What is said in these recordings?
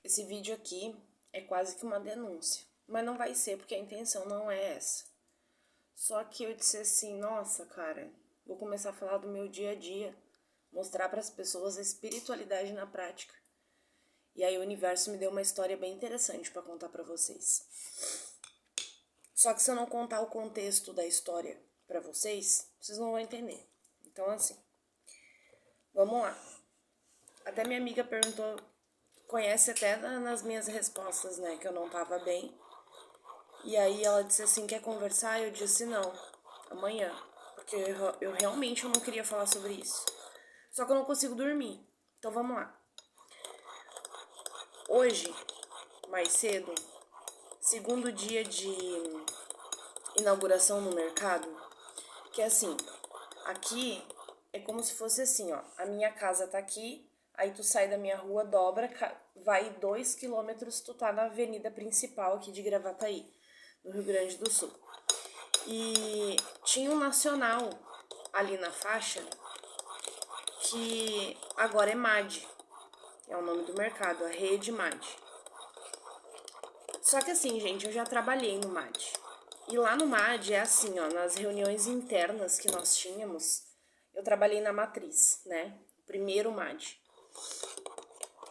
Esse vídeo aqui é quase que uma denúncia, mas não vai ser porque a intenção não é essa. Só que eu disse assim, nossa, cara, vou começar a falar do meu dia a dia, mostrar para as pessoas a espiritualidade na prática. E aí o universo me deu uma história bem interessante para contar para vocês. Só que se eu não contar o contexto da história para vocês, vocês não vão entender. Então assim, vamos lá. Até minha amiga perguntou, conhece até nas minhas respostas, né, que eu não tava bem. E aí ela disse assim, quer conversar? Eu disse não, amanhã. Porque eu realmente não queria falar sobre isso. Só que eu não consigo dormir. Então vamos lá. Hoje, mais cedo, segundo dia de inauguração no mercado, que é assim, aqui é como se fosse assim, ó, a minha casa tá aqui, aí tu sai da minha rua, dobra, vai 2 km, tu tá na avenida principal aqui de Gravataí, no Rio Grande do Sul. E tinha um nacional ali na faixa, que agora é MAD, é o nome do mercado, a rede MAD. Só que assim, gente, eu já trabalhei no MAD. E lá no MAD é assim, ó, nas reuniões internas que nós tínhamos, eu trabalhei na matriz, né? Primeiro MAD.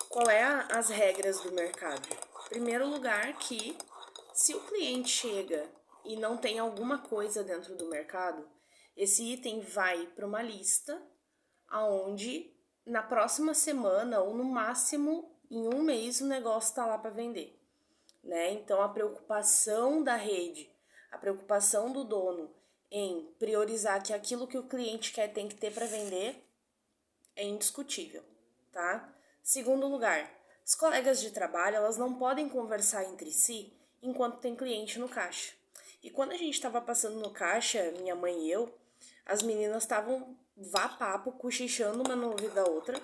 Qual é as regras do mercado? Primeiro lugar que se o cliente chega e não tem alguma coisa dentro do mercado, esse item vai para uma lista aonde na próxima semana ou no máximo em um mês o negócio está lá para vender, né? Então a preocupação da rede, a preocupação do dono em priorizar que aquilo que o cliente quer tem que ter para vender é indiscutível, tá? Segundo lugar, as colegas de trabalho, elas não podem conversar entre si enquanto tem cliente no caixa. E quando a gente estava passando no caixa, minha mãe e eu, as meninas estavam vá papo, cochichando uma no ouvido da outra.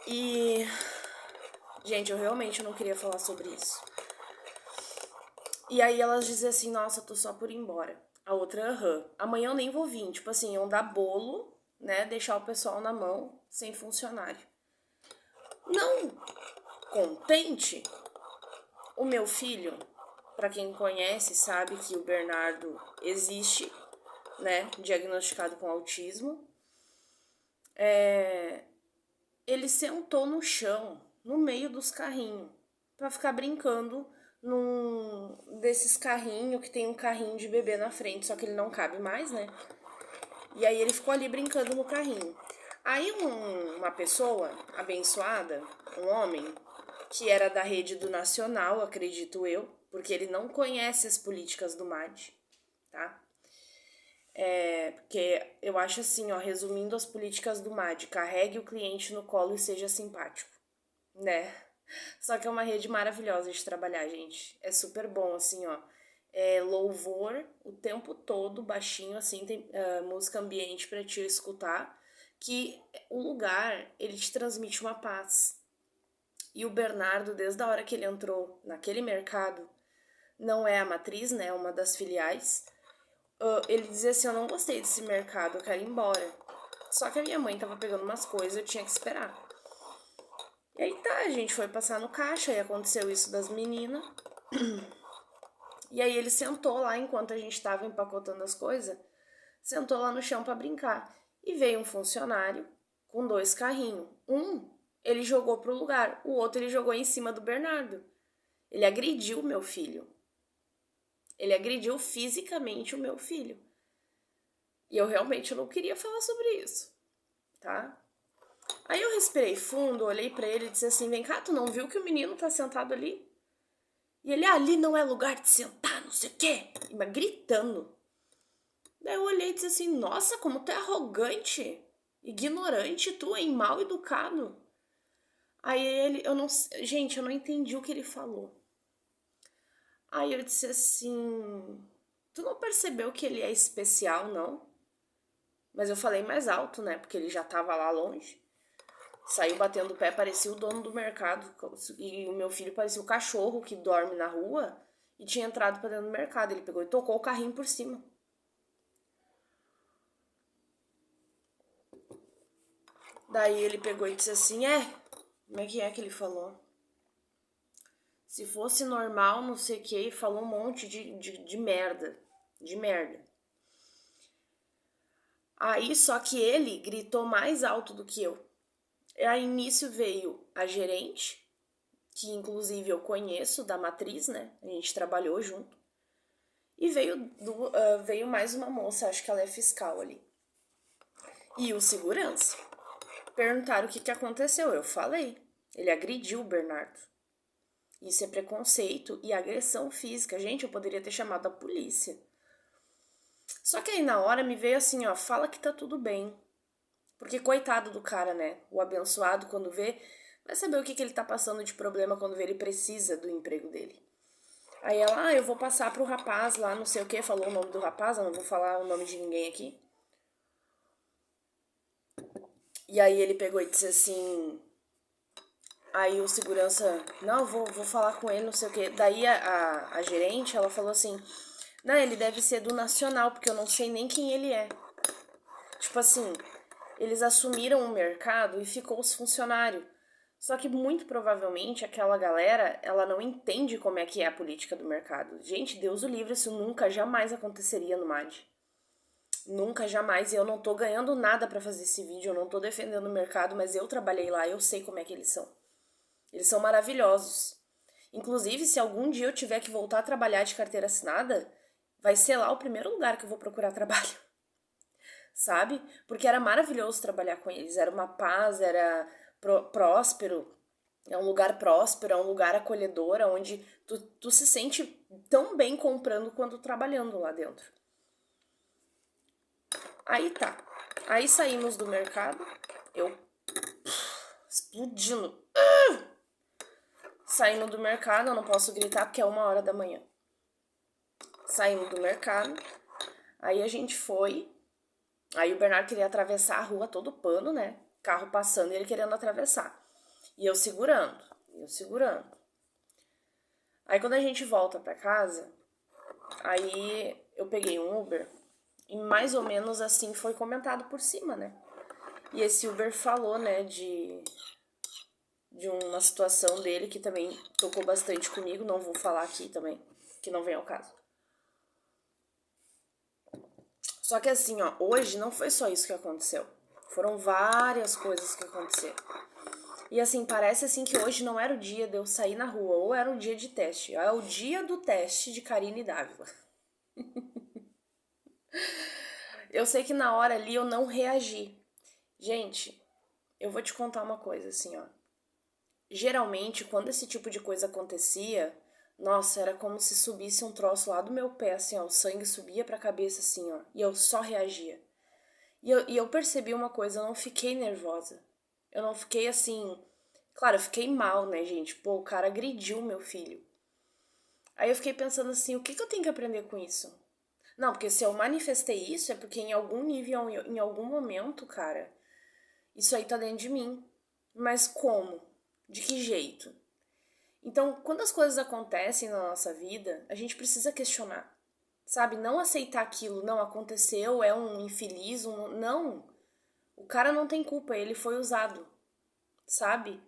E, gente, eu realmente não queria falar sobre isso. E aí elas diziam assim, nossa, tô só por ir embora. A outra, amanhã eu nem vou vir. Tipo assim, iam dar bolo, né, deixar o pessoal na mão, sem funcionário. Não contente, o meu filho, para quem conhece, sabe que o Bernardo existe, né, diagnosticado com autismo. Ele sentou no chão, no meio dos carrinhos, para ficar brincando num desses carrinhos que tem um carrinho de bebê na frente, só que ele não cabe mais, né? E aí ele ficou ali brincando no carrinho. Aí uma pessoa abençoada, um homem, que era da rede do Nacional, acredito eu, porque ele não conhece as políticas do MAD, tá? Porque eu acho assim, ó, resumindo as políticas do MAD, carregue o cliente no colo e seja simpático, né? Só que é uma rede maravilhosa de trabalhar, gente. É super bom, assim, ó. É louvor o tempo todo, baixinho, assim, tem música ambiente pra te escutar. Que o lugar, ele te transmite uma paz. E o Bernardo, desde a hora que ele entrou naquele mercado, não é a matriz, né? É uma das filiais. Ele dizia assim, eu não gostei desse mercado, eu quero ir embora. Só que a minha mãe tava pegando umas coisas, eu tinha que esperar. E aí tá, a gente foi passar no caixa e aconteceu isso das meninas. E aí ele sentou lá enquanto a gente tava empacotando as coisas, sentou lá no chão para brincar. E veio um funcionário com 2 carrinhos. Ele jogou pro lugar, o outro ele jogou em cima do Bernardo. Ele agrediu o meu filho. Ele agrediu fisicamente o meu filho. E eu realmente não queria falar sobre isso, tá? Aí eu respirei fundo, olhei para ele e disse assim, vem cá, tu não viu que o menino tá sentado ali? E ele, ali não é lugar de sentar, não sei o quê. Mas gritando. Daí eu olhei e disse assim, nossa, como tu é arrogante, ignorante, tu, hein, mal educado. Aí ele, gente, eu não entendi o que ele falou. Aí eu disse assim, tu não percebeu que ele é especial, não? Mas eu falei mais alto, né, porque ele já tava lá longe. Saiu batendo o pé, parecia o dono do mercado. E o meu filho parecia o cachorro que dorme na rua e tinha entrado pra dentro do mercado. Ele pegou e tocou o carrinho por cima. Daí ele pegou e disse assim, Como é que ele falou? Se fosse normal, não sei o que, falou um monte de merda. De merda. Aí, só que ele gritou mais alto do que eu. Aí, nisso veio a gerente, que inclusive eu conheço da matriz, né? A gente trabalhou junto. E veio mais uma moça, acho que ela é fiscal ali. E o segurança. Perguntaram o que aconteceu. Eu falei. Ele agrediu o Bernardo. Isso é preconceito e agressão física. Gente, eu poderia ter chamado a polícia. Só que aí na hora me veio assim, ó, fala que tá tudo bem. Porque coitado do cara, né? O abençoado, quando vê, vai saber o que ele tá passando de problema quando vê ele precisa do emprego dele. Aí ela, eu vou passar pro rapaz lá, não sei o que, falou o nome do rapaz, eu não vou falar o nome de ninguém aqui. E aí ele pegou e disse assim. Aí o segurança, não, vou falar com ele, não sei o que. Daí a gerente, ela falou assim, não, ele deve ser do Nacional, porque eu não sei nem quem ele é. Tipo assim, eles assumiram o mercado e ficou os funcionários. Só que muito provavelmente aquela galera, ela não entende como é que é a política do mercado. Gente, Deus o livre, isso nunca, jamais aconteceria no MAD. Nunca, jamais. E eu não tô ganhando nada pra fazer esse vídeo, eu não tô defendendo o mercado, mas eu trabalhei lá, eu sei como é que eles são. Eles são maravilhosos. Inclusive, se algum dia eu tiver que voltar a trabalhar de carteira assinada, vai ser lá o primeiro lugar que eu vou procurar trabalho. Sabe? Porque era maravilhoso trabalhar com eles. Era uma paz, era próspero. É um lugar próspero, é um lugar acolhedor, onde tu se sente tão bem comprando quanto trabalhando lá dentro. Aí tá. Aí saímos do mercado. Eu explodindo. Saindo do mercado, eu não posso gritar porque é 1h da manhã. Saímos do mercado. Aí a gente foi. Aí o Bernardo queria atravessar a rua todo pano, né? Carro passando e ele querendo atravessar. E eu segurando. Aí quando a gente volta pra casa, aí eu peguei um Uber. E mais ou menos assim foi comentado por cima, né? E esse Uber falou, né, de uma situação dele que também tocou bastante comigo. Não vou falar aqui também, que não vem ao caso. Só que assim, ó, hoje não foi só isso que aconteceu. Foram várias coisas que aconteceram. E assim, parece assim que hoje não era o dia de eu sair na rua, ou era o dia de teste. É o dia do teste de Karine Dávila. Eu sei que na hora ali eu não reagi. Gente, eu vou te contar uma coisa assim, ó. Geralmente, quando esse tipo de coisa acontecia, nossa, era como se subisse um troço lá do meu pé, assim, ó. O sangue subia pra cabeça, assim, ó. E eu só reagia. E eu percebi uma coisa, eu não fiquei nervosa. Eu não fiquei assim. Claro, eu fiquei mal, né, gente? Pô, o cara agrediu meu filho. Aí eu fiquei pensando assim, o que eu tenho que aprender com isso? Não, porque se eu manifestei isso é porque em algum nível, em algum momento, cara, isso aí tá dentro de mim. Mas como? De que jeito? Então, quando as coisas acontecem na nossa vida, a gente precisa questionar. Sabe? Não aceitar aquilo, não aconteceu, é um infeliz, não. O cara não tem culpa, ele foi usado, sabe?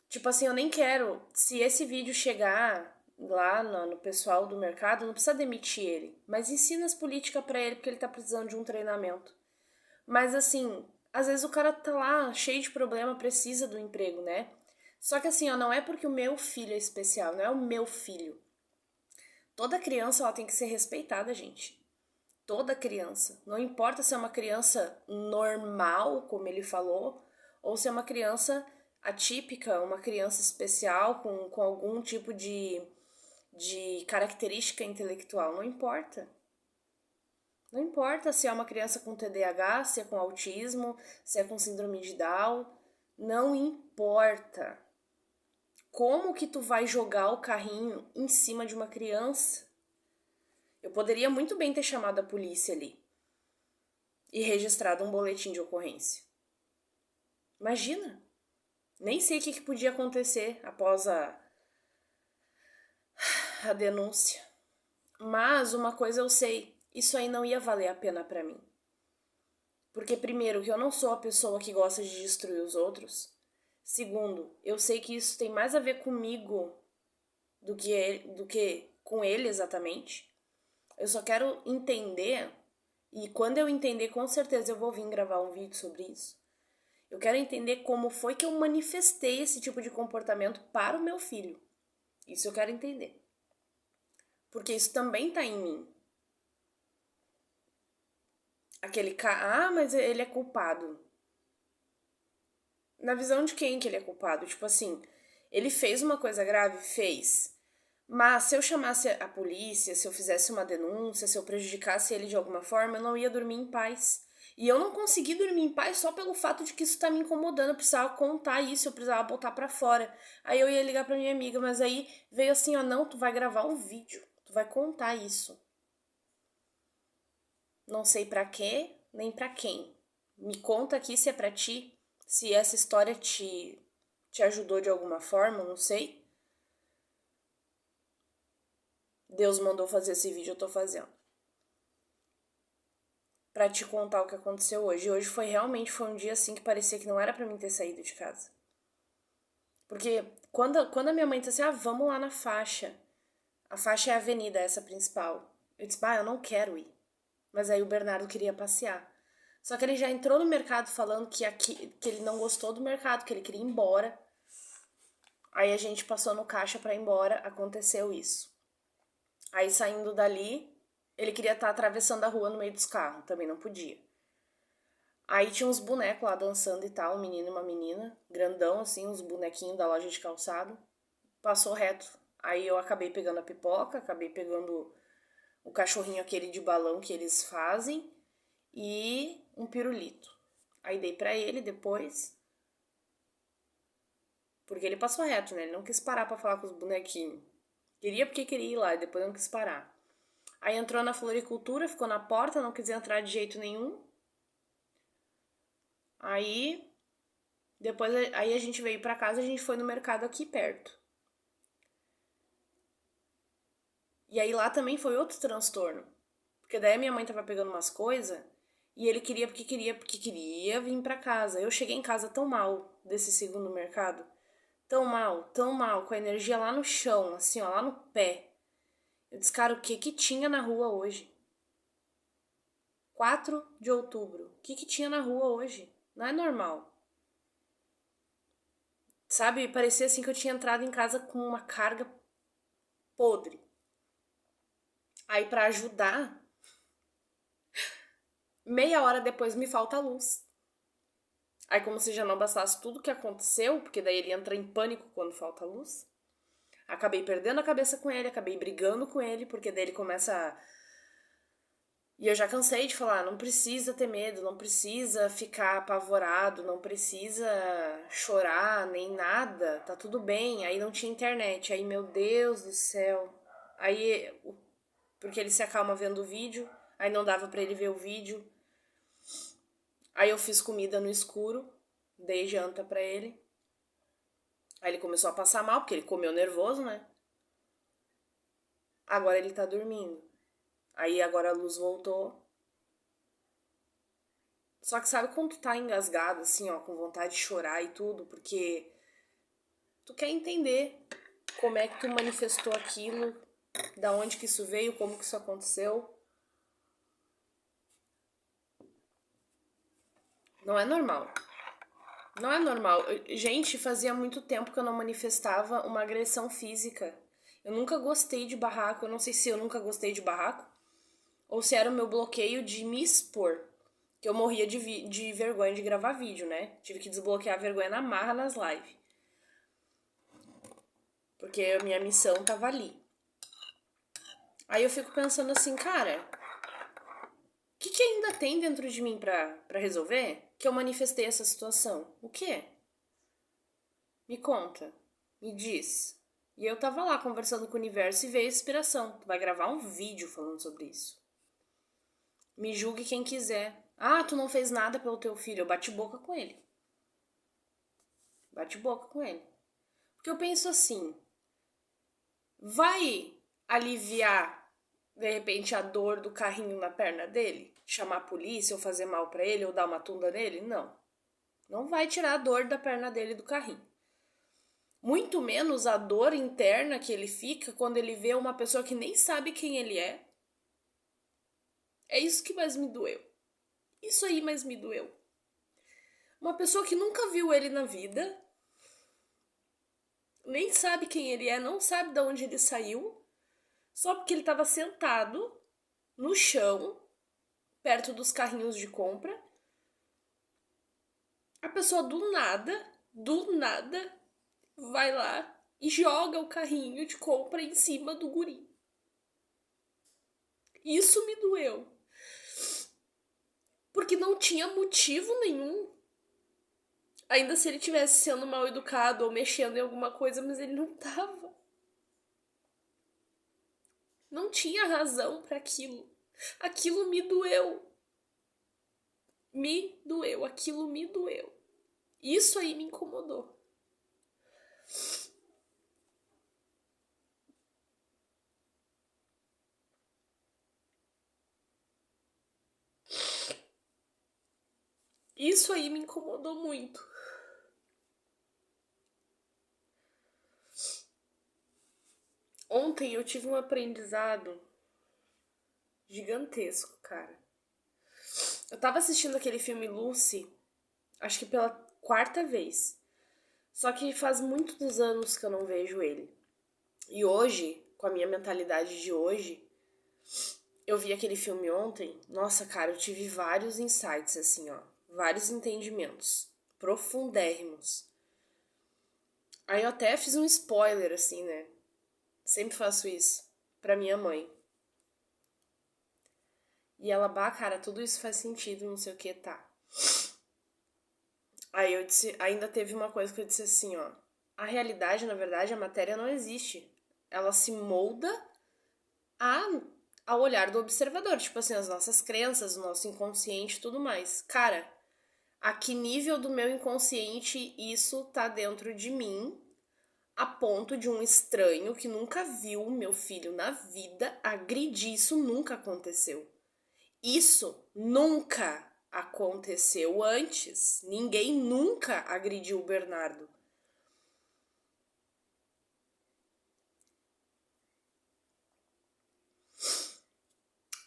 Tipo assim, eu nem quero. Se esse vídeo chegar lá no pessoal do mercado, não precisa demitir ele. Mas ensina as políticas pra ele, porque ele tá precisando de um treinamento. Mas assim, às vezes o cara tá lá cheio de problema, precisa do emprego, né? Só que assim, ó, não é porque o meu filho é especial, não é o meu filho. Toda criança ela tem que ser respeitada, gente. Toda criança. Não importa se é uma criança normal, como ele falou, ou se é uma criança atípica, uma criança especial com algum tipo de característica intelectual. Não importa. Não importa se é uma criança com TDAH, se é com autismo, se é com síndrome de Down. Não importa. Como que tu vai jogar o carrinho em cima de uma criança? Eu poderia muito bem ter chamado a polícia ali e registrado um boletim de ocorrência. Imagina! Nem sei o que podia acontecer após a denúncia. Mas uma coisa eu sei, isso aí não ia valer a pena pra mim. Porque primeiro, que eu não sou a pessoa que gosta de destruir os outros. Segundo, eu sei que isso tem mais a ver comigo do que com ele exatamente. Eu só quero entender, e quando eu entender, com certeza eu vou vir gravar um vídeo sobre isso. Eu quero entender como foi que eu manifestei esse tipo de comportamento para o meu filho. Isso eu quero entender. Porque isso também tá em mim. Aquele cara, mas ele é culpado. Na visão de quem que ele é culpado? Tipo assim, ele fez uma coisa grave? Fez. Mas se eu chamasse a polícia, se eu fizesse uma denúncia, se eu prejudicasse ele de alguma forma, eu não ia dormir em paz. E eu não consegui dormir em paz só pelo fato de que isso tá me incomodando. Eu precisava contar isso, eu precisava botar pra fora. Aí eu ia ligar pra minha amiga, mas aí veio assim, ó, não, tu vai gravar um vídeo, tu vai contar isso. Não sei pra quê, nem pra quem. Me conta aqui se é pra ti, se essa história te ajudou de alguma forma, não sei. Deus mandou fazer esse vídeo, eu tô fazendo. Pra te contar o que aconteceu hoje. E hoje foi um dia assim que parecia que não era pra mim ter saído de casa. Porque quando a minha mãe disse assim, vamos lá na faixa. A faixa é a avenida, essa principal. Eu disse, eu não quero ir. Mas aí o Bernardo queria passear. Só que ele já entrou no mercado falando que ele não gostou do mercado, que ele queria ir embora. Aí a gente passou no caixa pra ir embora, aconteceu isso. Aí saindo dali, ele queria estar atravessando a rua no meio dos carros, também não podia. Aí tinha uns bonecos lá dançando e tal, um menino e uma menina, grandão assim, uns bonequinhos da loja de calçado. Passou reto. Aí eu acabei pegando a pipoca, acabei pegando o cachorrinho aquele de balão que eles fazem e um pirulito. Aí dei pra ele depois, porque ele passou reto, né? Ele não quis parar pra falar com os bonequinhos. Queria porque queria ir lá e depois não quis parar. Aí entrou na floricultura, ficou na porta, não quis entrar de jeito nenhum. Aí aí a gente veio pra casa, a gente foi no mercado aqui perto. E aí lá também foi outro transtorno. Porque daí a minha mãe tava pegando umas coisas e ele queria porque queria vir pra casa. Eu cheguei em casa tão mal desse segundo mercado. Tão mal, com a energia lá no chão, assim, ó, lá no pé. Eu disse, cara, o que que tinha na rua hoje? 4 de outubro. O que que tinha na rua hoje? Não é normal. Sabe, parecia assim que eu tinha entrado em casa com uma carga podre. Aí pra ajudar, meia hora depois me falta a luz. Aí como se já não bastasse tudo que aconteceu, porque daí ele entra em pânico quando falta a luz. Acabei perdendo a cabeça com ele, acabei brigando com ele, porque daí ele começa a... E eu já cansei de falar, não precisa ter medo, não precisa ficar apavorado, não precisa chorar, nem nada, tá tudo bem. Aí não tinha internet, aí meu Deus do céu. Aí, porque ele se acalma vendo o vídeo, aí não dava pra ele ver o vídeo. Aí eu fiz comida no escuro, dei janta pra ele. Aí ele começou a passar mal, porque ele comeu nervoso, né? Agora ele tá dormindo. Aí agora a luz voltou. Só que sabe quando tu tá engasgado, assim, ó, com vontade de chorar e tudo, porque tu quer entender como é que tu manifestou aquilo, da onde que isso veio, como que isso aconteceu. Não é normal. Não é normal. Gente, fazia muito tempo que eu não manifestava uma agressão física. Eu nunca gostei de barraco. Eu não sei se eu nunca gostei de barraco ou se era o meu bloqueio de me expor. Que eu morria de vergonha de gravar vídeo, né? Tive que desbloquear a vergonha na marra nas lives. Porque a minha missão tava ali. Aí eu fico pensando assim, cara, o que ainda tem dentro de mim pra resolver que eu manifestei essa situação? O quê? Me conta. Me diz. E eu tava lá conversando com o universo e veio a inspiração. Tu vai gravar um vídeo falando sobre isso. Me julgue quem quiser. Tu não fez nada pelo teu filho. Eu bati boca com ele. Bate boca com ele. Porque eu penso assim, vai aliviar, de repente, a dor do carrinho na perna dele? Chamar a polícia ou fazer mal pra ele ou dar uma tunda nele? Não. Não vai tirar a dor da perna dele do carrinho. Muito menos a dor interna que ele fica quando ele vê uma pessoa que nem sabe quem ele é. É isso que mais me doeu. Isso aí mais me doeu. Uma pessoa que nunca viu ele na vida, nem sabe quem ele é, não sabe de onde ele saiu, só porque ele estava sentado no chão, perto dos carrinhos de compra. A pessoa do nada, vai lá e joga o carrinho de compra em cima do guri. Isso me doeu. Porque não tinha motivo nenhum. Ainda se ele tivesse sendo mal educado ou mexendo em alguma coisa, mas ele não tava. Não tinha razão para aquilo. Aquilo me doeu. Me doeu. Aquilo me doeu. Isso aí me incomodou. Isso aí me incomodou muito. Ontem eu tive um aprendizado gigantesco, cara. Eu tava assistindo aquele filme Lucy, acho que pela quarta vez. Só que faz muitos anos que eu não vejo ele. E hoje, com a minha mentalidade de hoje, eu vi aquele filme ontem. Nossa, cara, eu tive vários insights, assim, ó. Vários entendimentos. Profundérrimos. Aí eu até fiz um spoiler, assim, né? Sempre faço isso. Pra minha mãe. E ela, bah, cara, tudo isso faz sentido, não sei o que, tá. Aí eu disse, ainda teve uma coisa que eu disse assim, ó. A realidade, na verdade, a matéria não existe. Ela se molda a, ao olhar do observador. Tipo assim, as nossas crenças, o nosso inconsciente e tudo mais. Cara, a que nível do meu inconsciente isso tá dentro de mim, a ponto de um estranho que nunca viu o meu filho na vida agredir? Isso nunca aconteceu. Isso nunca aconteceu antes. Ninguém nunca agrediu o Bernardo.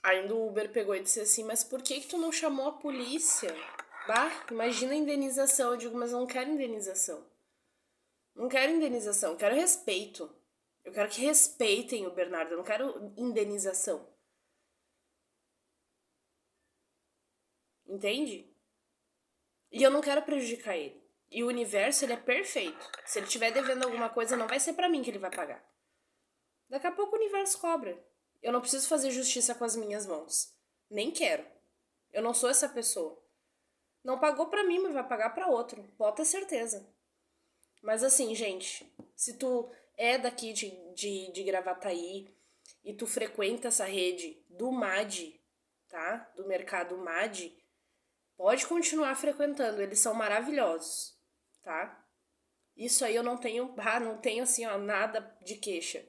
Ainda o Uber pegou e disse assim, mas por que tu não chamou a polícia? Bah, imagina a indenização. Eu digo, mas eu não quero indenização. Não quero indenização, eu quero respeito. Eu quero que respeitem o Bernardo, eu não quero indenização. Entende? E eu não quero prejudicar ele. E o universo, ele é perfeito. Se ele estiver devendo alguma coisa, não vai ser pra mim que ele vai pagar. Daqui a pouco o universo cobra. Eu não preciso fazer justiça com as minhas mãos. Nem quero. Eu não sou essa pessoa. Não pagou pra mim, mas vai pagar pra outro. Pode ter certeza. Mas assim, gente, se tu é daqui de Gravataí e tu frequenta essa rede do MAD, tá? Do mercado MAD, pode continuar frequentando, eles são maravilhosos, tá? Isso aí eu não tenho assim, ó, nada de queixa.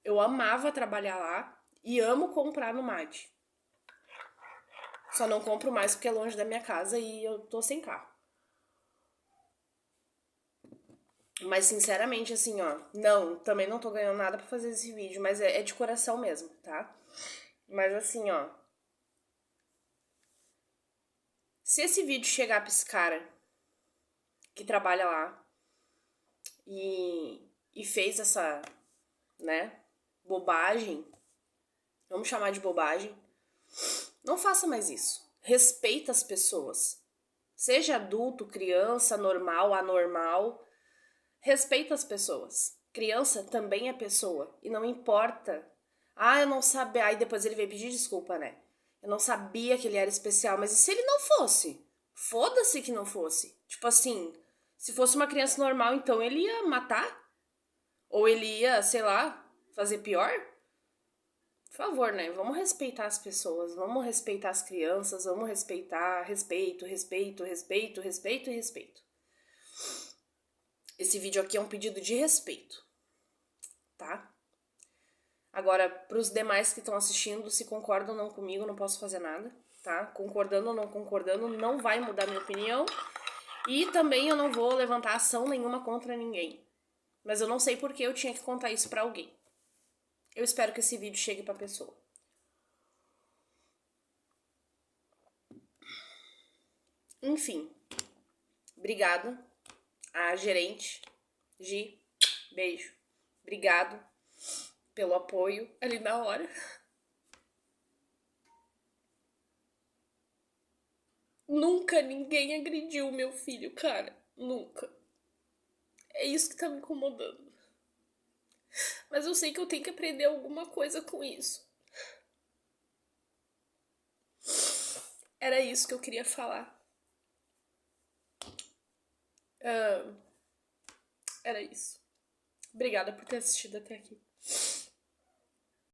Eu amava trabalhar lá e amo comprar no MAD. Só não compro mais porque é longe da minha casa e eu tô sem carro. Mas sinceramente, assim, ó, não, também não tô ganhando nada pra fazer esse vídeo, mas é de coração mesmo, tá? Mas assim, ó, se esse vídeo chegar pra esse cara que trabalha lá e fez essa, né, bobagem, vamos chamar de bobagem, não faça mais isso. Respeita as pessoas. Seja adulto, criança, normal, anormal, respeita as pessoas. Criança também é pessoa e não importa. Ah, eu não sabia. Aí depois ele veio pedir desculpa, né? Eu não sabia que ele era especial, mas e se ele não fosse? Foda-se que não fosse. Tipo assim, se fosse uma criança normal, então ele ia matar? Ou ele ia, sei lá, fazer pior? Por favor, né? Vamos respeitar as pessoas, vamos respeitar as crianças, vamos respeitar, respeito, respeito, respeito, respeito e respeito. Esse vídeo aqui é um pedido de respeito, tá? Agora, pros demais que estão assistindo, se concordam ou não comigo, não posso fazer nada, tá? Concordando ou não concordando, não vai mudar minha opinião. E também eu não vou levantar ação nenhuma contra ninguém. Mas eu não sei por que eu tinha que contar isso pra alguém. Eu espero que esse vídeo chegue pra pessoa. Enfim. Obrigada a gerente. Gi, beijo. Obrigado pelo apoio ali na hora. Nunca ninguém agrediu meu filho, cara. Nunca. É isso que tá me incomodando. Mas eu sei que eu tenho que aprender alguma coisa com isso. Era isso que eu queria falar. Era isso. Obrigada por ter assistido até aqui.